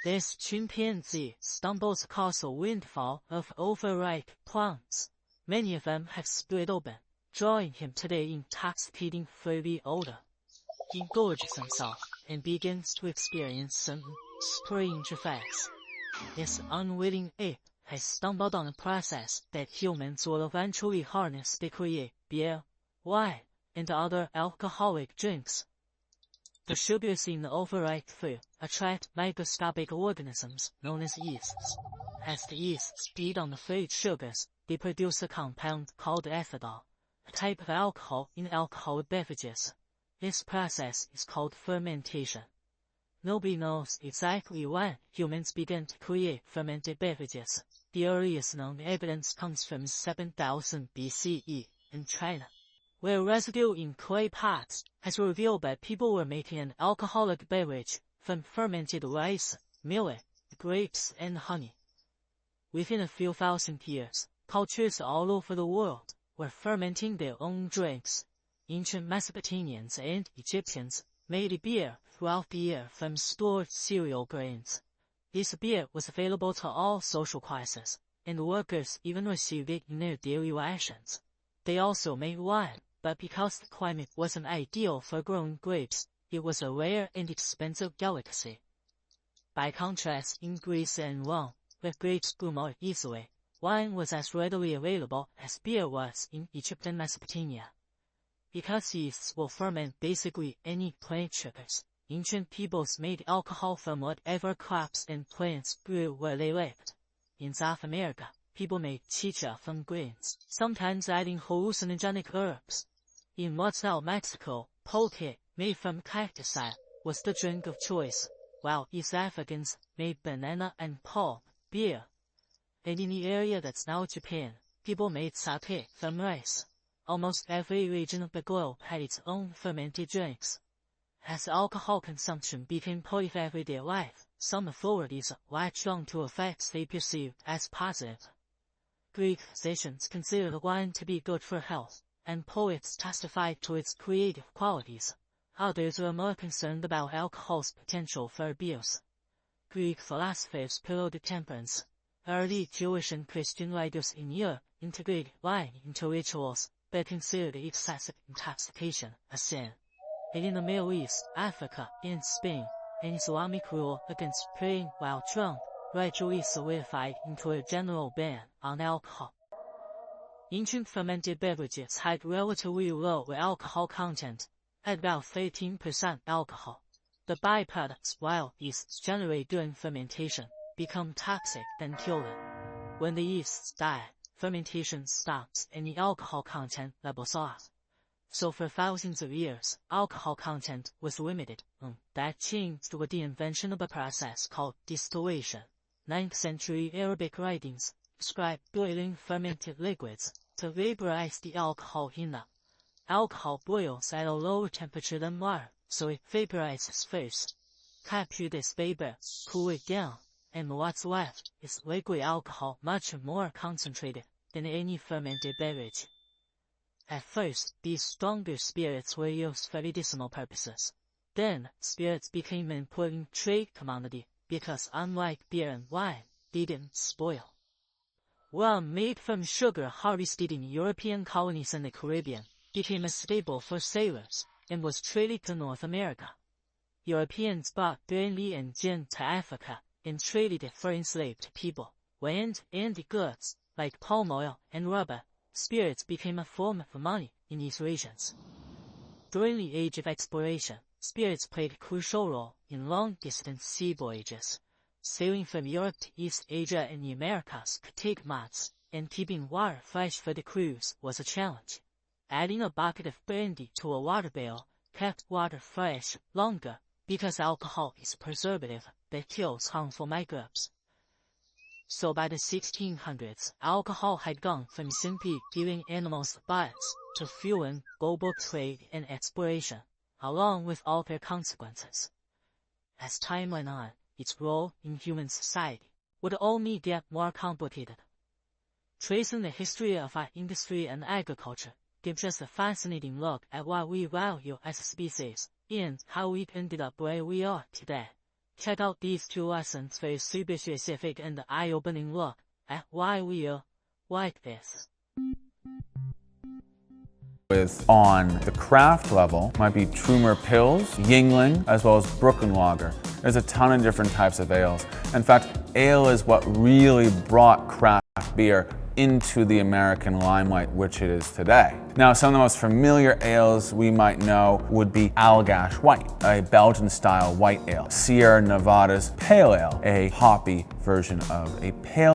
This chimpanzee stumbles across a windfall of overripe plants. Many of them have split open, drawing him to the intoxicating fruity odor. He gorges himself and begins to experience some strange effects. This unwitting ape has stumbled on a process that humans will eventually harness to create beer, wine, and other alcoholic drinks. The sugars in the overripe fruit attract microscopic organisms known as yeasts. As the yeasts feed on the fruit sugars, they produce a compound called ethanol, a type of alcohol in alcoholic beverages. This process is called fermentation. Nobody knows exactly when humans began to create fermented beverages. The earliest known evidence comes from 7000 BCE in China, where residue in clay pots has revealed that people were making an alcoholic beverage from fermented rice, millet, grapes, and honey. Within a few thousand years, cultures all over the world were fermenting their own drinks. Ancient Mesopotamians and Egyptians made beer throughout the year from stored cereal grains. This beer was available to all social classes, and workers even received it in their daily rations. They also made wine, but because the climate wasn't ideal for growing grapes, it was a rare and expensive delicacy. By contrast, in Greece and Rome, where grapes grew more easily, wine was as readily available as beer was in Egypt and Mesopotamia. Because yeasts will ferment basically any plant sugars, ancient peoples made alcohol from whatever crops and plants grew where they lived. In South America, people made chicha from grains, sometimes adding hallucinogenic herbs. In Motzal, Mexico, pulque, made from cacti, was the drink of choice, while East Africans made banana and palm beer. And in the area that's now Japan, people made sake from rice. Almost every region of the globe had its own fermented drinks. As alcohol consumption became part of everyday life, some authorities latched on to effects they perceived as positive. Greek physicians considered wine to be good for health, and poets testified to its creative qualities. Others were more concerned about alcohol's potential for abuse. Greek philosophers promoted temperance. Early Jewish and Christian writers in Europe integrated wine into rituals, but considered excessive intoxication a sin. And in the Middle East, Africa, and Spain, an Islamic rule against praying while drunk gradually solidified into a general ban on alcohol. Ancient fermented beverages had relatively low alcohol content, at about 13% alcohol. The byproducts wild yeasts generate during fermentation become toxic and kill them. When the yeasts die, fermentation stops and the alcohol content levels off. So for thousands of years, alcohol content was limited. That changed with the invention of a process called distillation. 9th century Arabic writings describe boiling fermented liquids to vaporize the alcohol in them. Alcohol boils at a lower temperature than water, so it vaporizes first. Capture this vapor, cool it down, and what's left is liquid alcohol much more concentrated than any fermented beverage. At first, these stronger spirits were used for medicinal purposes. Then, spirits became an important trade commodity because unlike beer and wine, they didn't spoil. Rum made from sugar harvested in European colonies in the Caribbean became a staple for sailors and was traded to North America. Europeans brought brandy and gin to Africa and traded it for enslaved people. Land and goods, like palm oil and rubber, spirits became a form of money in these regions. During the age of exploration, spirits played a crucial role in long-distance sea voyages. Sailing from Europe to East Asia and the Americas could take months, and keeping water fresh for the cruise was a challenge. Adding a bucket of brandy to a water barrel kept water fresh longer because alcohol is a preservative that kills harmful microbes. So by the 1600s, alcohol had gone from simply giving animals buzz to fueling global trade and exploration, along with all their consequences. As time went on, its role in human society would only get more complicated. Tracing the history of our industry and agriculture gives us a fascinating look at what we value as a species and how we ended up where we are today. Check out these two lessons for a super specific and eye-opening look at why we are like this. On the craft level might be Trumer Pils, Yingling, as well as Brooklyn Lager. There's a ton of different types of ales. In fact, ale is what really brought craft beer into the American limelight, which it is today. Now, some of the most familiar ales we might know would be Allagash White, a Belgian-style white ale. Sierra Nevada's Pale Ale, a hoppy version of a pale